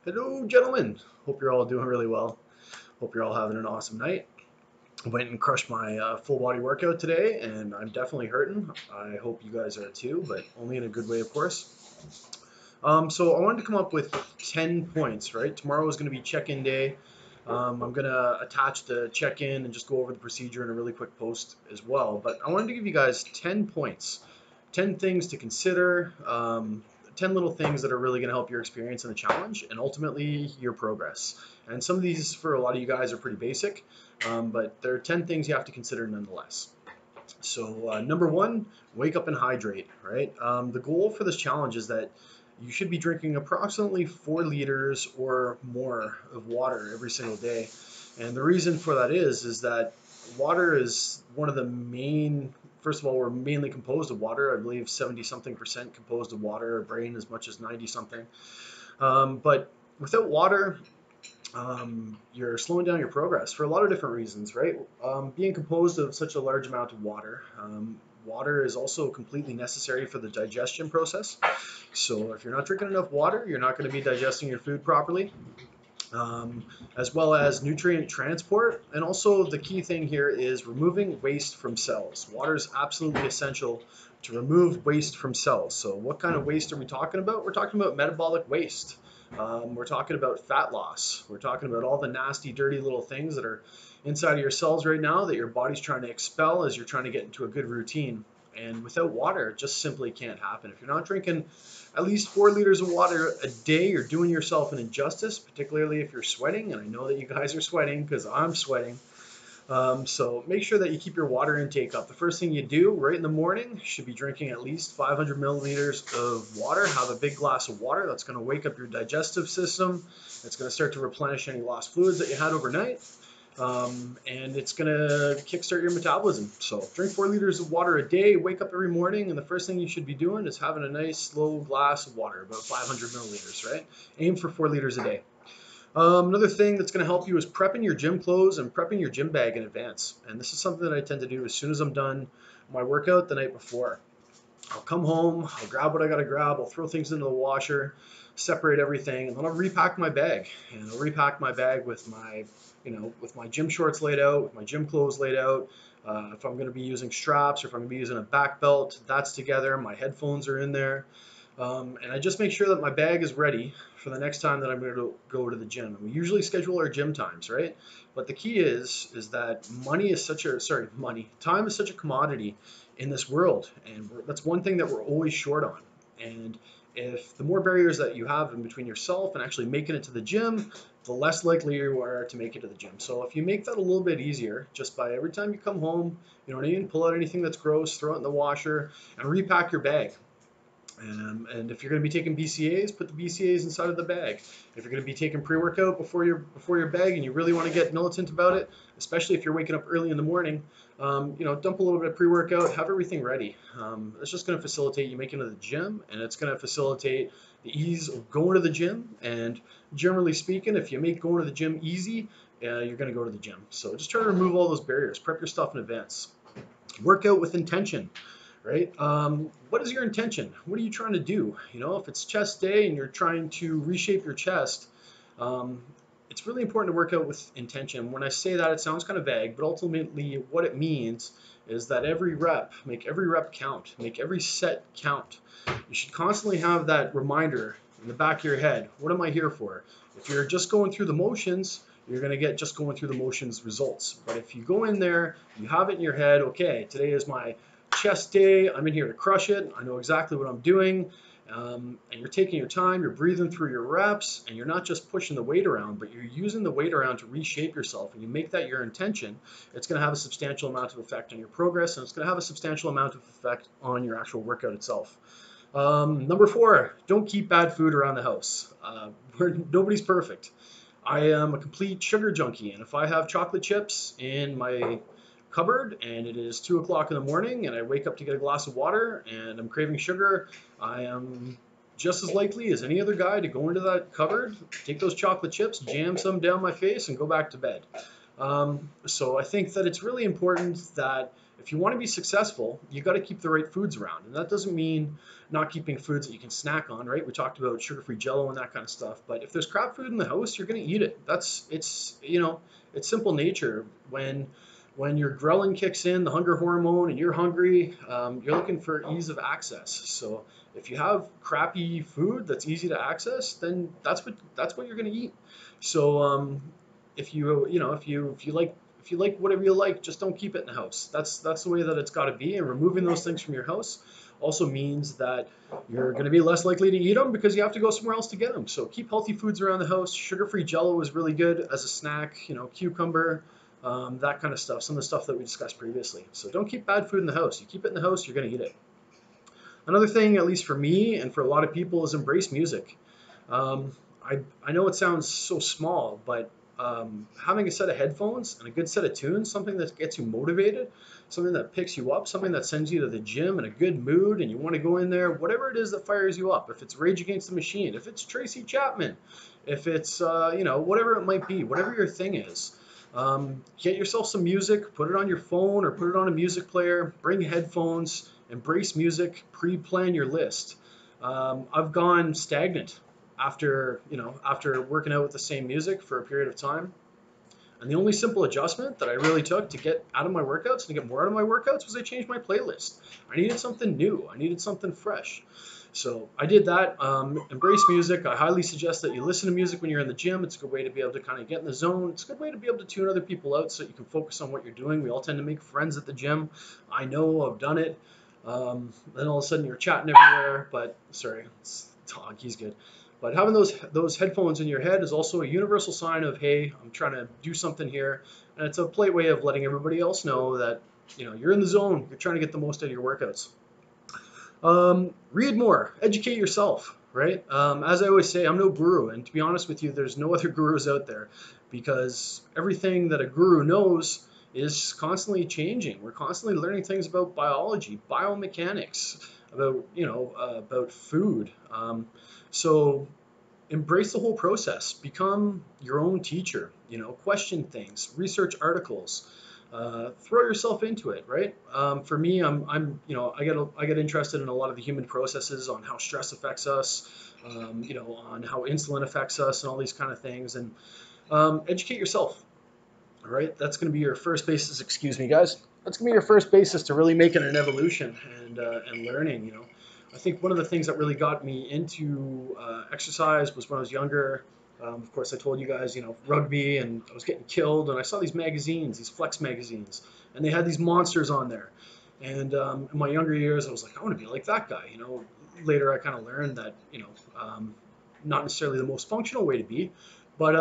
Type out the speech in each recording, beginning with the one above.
Hello, gentlemen. Hope you're all doing really well. Hope you're all having an awesome night. I went and crushed my full body workout today, and I'm definitely hurting. I hope you guys are too, but only in a good way, of course. So I wanted to come up with 10 points, right? Tomorrow is going to be check-in day. I'm going to attach the check-in and just go over the procedure in a really quick post as well. But I wanted to give you guys 10 points, 10 things to consider, 10 little things that are really going to help your experience in the challenge and ultimately your progress. And some of these for a lot of you guys are pretty basic, but there are 10 things you have to consider nonetheless. So number one, wake up and hydrate, right? The goal for this challenge is that you should be drinking approximately 4 liters or more of water every single day. And the reason for that is that water is one of the main, first of all, we're mainly composed of water. I believe 70 something percent composed of water, our brain as much as 90 something. But without water, you're slowing down your progress for a lot of different reasons, right? Being composed of such a large amount of water, water is also completely necessary for the digestion process. So if you're not drinking enough water, you're not going to be digesting your food properly, as well as nutrient transport. And also the key thing here is removing waste from cells. Water is absolutely essential to remove waste from cells. So what kind of waste are we talking about? We're talking about metabolic waste. We're talking about fat loss. We're talking about all the nasty, dirty little things that are inside of your cells right now that your body's trying to expel as you're trying to get into a good routine. And without water, it just simply can't happen. If you're not drinking at least 4 liters of water a day, you're doing yourself an injustice, particularly if you're sweating. And I know that you guys are sweating because I'm sweating. So make sure that you keep your water intake up. The first thing you do right in the morning, you should be drinking at least 500 milliliters of water. Have a big glass of water. That's going to wake up your digestive system. It's going to start to replenish any lost fluids that you had overnight. And it's going to kickstart your metabolism. So drink 4 liters of water a day, wake up every morning, and the first thing you should be doing is having a nice slow glass of water, about 500 milliliters, right? Aim for 4 liters a day. Another thing that's going to help you is prepping your gym clothes and prepping your gym bag in advance. And this is something that I tend to do as soon as I'm done my workout the night before. I'll come home, I'll grab what I got to grab, I'll throw things into the washer, separate everything, and then I'll repack my bag. And I'll repack my bag with my gym shorts laid out, with my gym clothes laid out. If I'm going to be using straps or if I'm going to be using a back belt, that's together. My headphones are in there. And I just make sure that my bag is ready for the next time that I'm going to go to the gym. And we usually schedule our gym times, right? But the key is that time is such a commodity in this world, and that's one thing that we're always short on. And if the more barriers that you have in between yourself and actually making it to the gym, the less likely you are to make it to the gym. So if you make that a little bit easier, just by every time you come home, you know what I mean, pull out anything that's gross, throw it in the washer, and repack your bag. And if you're going to be taking BCAAs, put the BCAAs inside of the bag. If you're going to be taking pre-workout before your bag, and you really want to get militant about it, especially if you're waking up early in the morning, dump a little bit of pre-workout, have everything ready. It's just going to facilitate you making it to the gym, and it's going to facilitate the ease of going to the gym. And generally speaking, if you make going to the gym easy, you're going to go to the gym. So just try to remove all those barriers. Prep your stuff in advance. Work out with intention, right? What is your intention? What are you trying to do? If it's chest day and you're trying to reshape your chest, it's really important to work out with intention. When I say that, it sounds kind of vague, but ultimately what it means is that make every rep count, make every set count. You should constantly have that reminder in the back of your head. What am I here for? If you're just going through the motions, you're going to get just going through the motions results. But if you go in there, you have it in your head, okay, today is my chest day, I'm in here to crush it, I know exactly what I'm doing, and you're taking your time, you're breathing through your reps, and you're not just pushing the weight around, but you're using the weight around to reshape yourself, and you make that your intention, it's going to have a substantial amount of effect on your progress, and it's going to have a substantial amount of effect on your actual workout itself. Number 4, don't keep bad food around the house. Nobody's perfect. I am a complete sugar junkie, and if I have chocolate chips in my cupboard and it is 2 o'clock in the morning and I wake up to get a glass of water and I'm craving sugar, I am just as likely as any other guy to go into that cupboard, take those chocolate chips, jam some down my face, and go back to bed. So I think that it's really important that if you want to be successful, you got to keep the right foods around. And that doesn't mean not keeping foods that you can snack on, right? We talked about sugar-free Jello and that kind of stuff. But if there's crap food in the house, you're going to eat it. It's simple nature. When your ghrelin kicks in, the hunger hormone, and you're hungry, you're looking for ease of access. So if you have crappy food that's easy to access, then that's what you're going to eat. So if you like whatever you like, just don't keep it in the house. That's the way that it's got to be. And removing those things from your house also means that you're going to be less likely to eat them because you have to go somewhere else to get them. So keep healthy foods around the house. Sugar-free Jello is really good as a snack. Cucumber, that kind of stuff. Some of the stuff that we discussed previously. So don't keep bad food in the house. You keep it in the house, you're going to eat it. Another thing, at least for me and for a lot of people, is embrace music. Um, I know it sounds so small, but having a set of headphones and a good set of tunes, something that gets you motivated, something that picks you up, something that sends you to the gym in a good mood and you want to go in there, whatever it is that fires you up. If it's Rage Against the Machine, if it's Tracy Chapman, if it's, whatever it might be, whatever your thing is. Get yourself some music, put it on your phone or put it on a music player, bring headphones, embrace music, pre-plan your list. I've gone stagnant after working out with the same music for a period of time. And the only simple adjustment that I really took to get out of my workouts and to get more out of my workouts was I changed my playlist. I needed something new. I needed something fresh. So I did that. Embrace music. I highly suggest that you listen to music when you're in the gym. It's a good way to be able to kind of get in the zone. It's a good way to be able to tune other people out so that you can focus on what you're doing. We all tend to make friends at the gym. I know, I've done it. Then all of a sudden you're chatting everywhere. But sorry, it's dog. He's good. But having those headphones in your head is also a universal sign of, hey, I'm trying to do something here. And it's a polite way of letting everybody else know that you're in the zone. You're trying to get the most out of your workouts. Read more, educate yourself, right? As I always say, I'm no guru, and to be honest with you, there's no other gurus out there because everything that a guru knows is constantly changing. We're constantly learning things about biology, biomechanics, about food. So embrace the whole process. Become your own teacher. Question things, research articles. Throw yourself into it, right? For me, I get interested in a lot of the human processes on how stress affects us, on how insulin affects us, and all these kind of things. And educate yourself. All right, that's going to be your first basis. Excuse me, guys. That's going to be your first basis to really making an evolution and learning. I think one of the things that really got me into exercise was when I was younger. Of course, I told you guys, rugby, and I was getting killed, and I saw these magazines, these Flex magazines, and they had these monsters on there. And in my younger years, I was like, I want to be like that guy. Later I kind of learned that, not necessarily the most functional way to be, but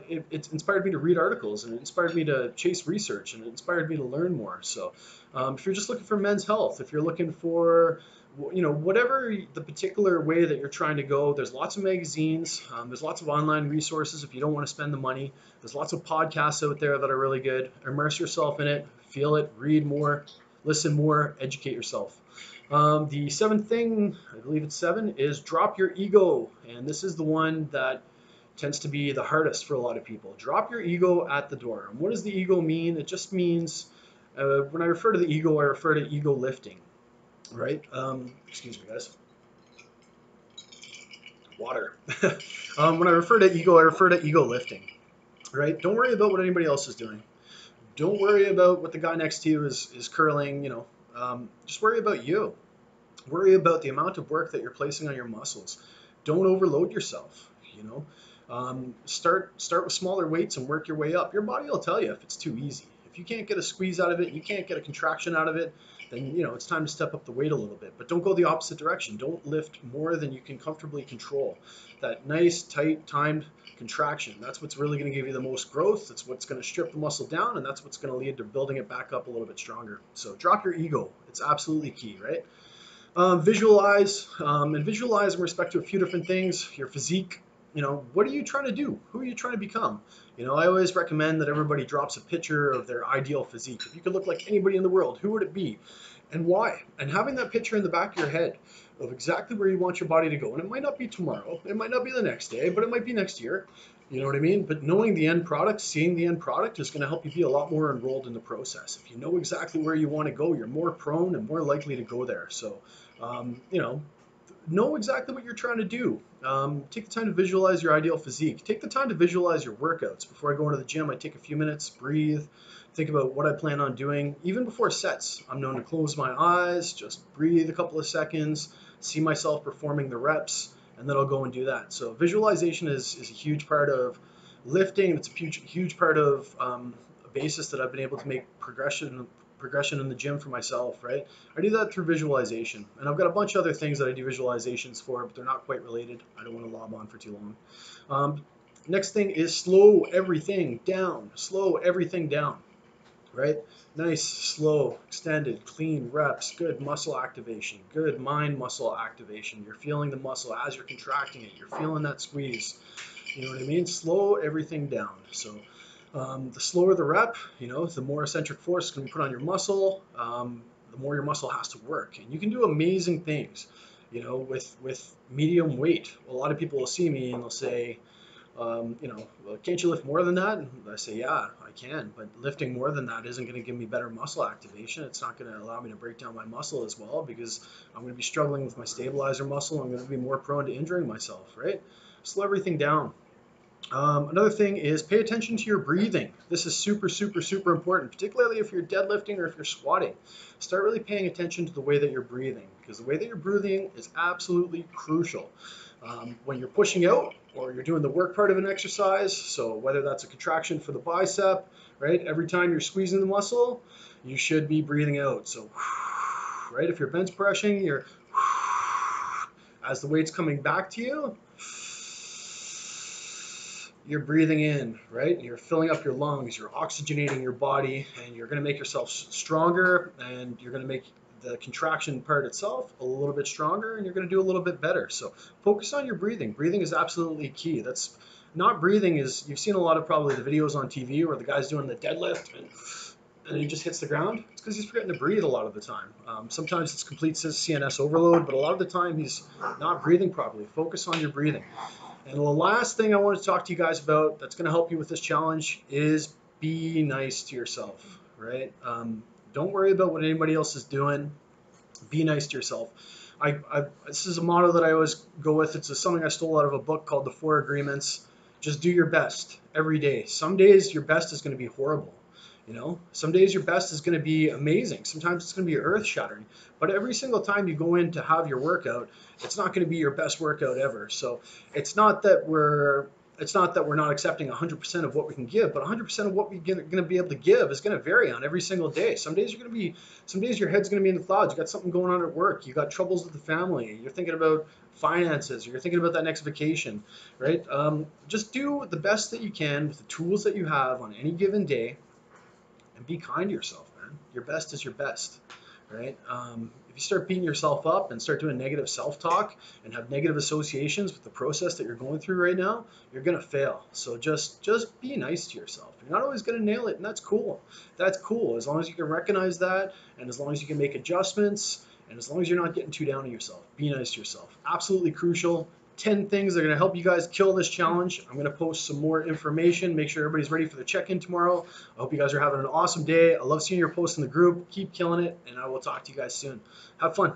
it inspired me to read articles, and it inspired me to chase research, and it inspired me to learn more. So if you're just looking for men's health, if you're looking for whatever the particular way that you're trying to go, there's lots of magazines, there's lots of online resources if you don't want to spend the money. There's lots of podcasts out there that are really good. Immerse yourself in it, feel it, read more, listen more, educate yourself. The seventh thing, I believe it's 7, is drop your ego. And this is the one that tends to be the hardest for a lot of people. Drop your ego at the door. And what does the ego mean? It just means, when I refer to the ego, I refer to ego lifting, right? Excuse me, guys. Water. When I refer to ego, I refer to ego lifting, right? Don't worry about what anybody else is doing. Don't worry about what the guy next to you is curling, just worry about you. Worry about the amount of work that you're placing on your muscles. Don't overload yourself, Start with smaller weights and work your way up. Your body will tell you if it's too easy. If you can't get a squeeze out of it, you can't get a contraction out of it, then it's time to step up the weight a little bit. But don't go the opposite direction. Don't lift more than you can comfortably control. That nice, tight, timed contraction, that's what's really going to give you the most growth. That's what's going to strip the muscle down, and that's what's going to lead to building it back up a little bit stronger. So drop your ego. It's absolutely key, right? Visualize in respect to a few different things. Your physique. What are you trying to do? Who are you trying to become? I always recommend that everybody drops a picture of their ideal physique. If you could look like anybody in the world, who would it be and why? And having that picture in the back of your head of exactly where you want your body to go. And it might not be tomorrow, it might not be the next day, but it might be next year. You know what I mean? But knowing the end product, seeing the end product is going to help you be a lot more enrolled in the process. If you know exactly where you want to go, you're more prone and more likely to go there. So, you know exactly what you're trying to do. Take the time to visualize your ideal physique. Take the time to visualize your workouts. Before I go into the gym, I take a few minutes, breathe, think about what I plan on doing. Even before sets, I'm known to close my eyes, just breathe a couple of seconds, see myself performing the reps, and then I'll go and do that. So visualization is a huge part of lifting. It's a huge part of a basis that I've been able to make progression in the gym for myself, right? I do that through visualization. And I've got a bunch of other things that I do visualizations for, but they're not quite related. I don't want to lob on for too long. Next thing is slow everything down. Slow everything down, right? Nice, slow, extended, clean reps, good muscle activation, good mind muscle activation. You're feeling the muscle as you're contracting it. You're feeling that squeeze. You know what I mean? Slow everything down. So the slower the rep, the more eccentric force can be put on your muscle, the more your muscle has to work. And you can do amazing things, with medium weight. A lot of people will see me and they'll say, well, can't you lift more than that? And I say, yeah, I can, but lifting more than that isn't going to give me better muscle activation. It's not going to allow me to break down my muscle as well because I'm going to be struggling with my stabilizer muscle. I'm going to be more prone to injuring myself, right? Slow everything down. Another thing is pay attention to your breathing. This is super, super, super important, particularly if you're deadlifting or if you're squatting. Start really paying attention to the way that you're breathing because the way that you're breathing is absolutely crucial. When you're pushing out or you're doing the work part of an exercise, so whether that's a contraction for the bicep, right? Every time you're squeezing the muscle, you should be breathing out. So, right? If you're bench pressing, you're as the weight's coming back to you, you're breathing in, right? You're filling up your lungs, you're oxygenating your body, and you're going to make yourself stronger, and you're going to make the contraction part itself a little bit stronger, and you're going to do a little bit better. So focus on your breathing. Breathing is absolutely key. That's not breathing is, you've seen a lot of probably the videos on TV where the guy's doing the deadlift and he just hits the ground. It's because he's forgetting to breathe a lot of the time. Sometimes it's complete CNS overload, but a lot of the time he's not breathing properly. Focus on your breathing. And the last thing I want to talk to you guys about that's going to help you with this challenge is be nice to yourself, right? Don't worry about what anybody else is doing. Be nice to yourself. This is a motto that I always go with. It's something I stole out of a book called The Four Agreements. Just do your best every day. Some days your best is going to be horrible. Some days your best is going to be amazing. Sometimes it's going to be earth shattering. But every single time you go in to have your workout, it's not going to be your best workout ever. So it's not that we're not accepting 100% of what we can give, but 100% of what we're going to be able to give is going to vary on every single day. Some days your head's going to be in the clouds. You got something going on at work. You got troubles with the family. You're thinking about finances. Or you're thinking about that next vacation, right? Just do the best that you can with the tools that you have on any given day. And be kind to yourself, man. Your best is your best, right? If you start beating yourself up and start doing negative self-talk and have negative associations with the process that you're going through right now, you're gonna fail. So just be nice to yourself. You're not always gonna nail it, and that's cool. That's cool as long as you can recognize that, and as long as you can make adjustments, and as long as you're not getting too down on yourself. Be nice to yourself. Absolutely crucial. 10 things that are going to help you guys kill this challenge. I'm going to post some more information. Make sure everybody's ready for the check-in tomorrow. I hope you guys are having an awesome day. I love seeing your posts in the group. Keep killing it, and I will talk to you guys soon. Have fun.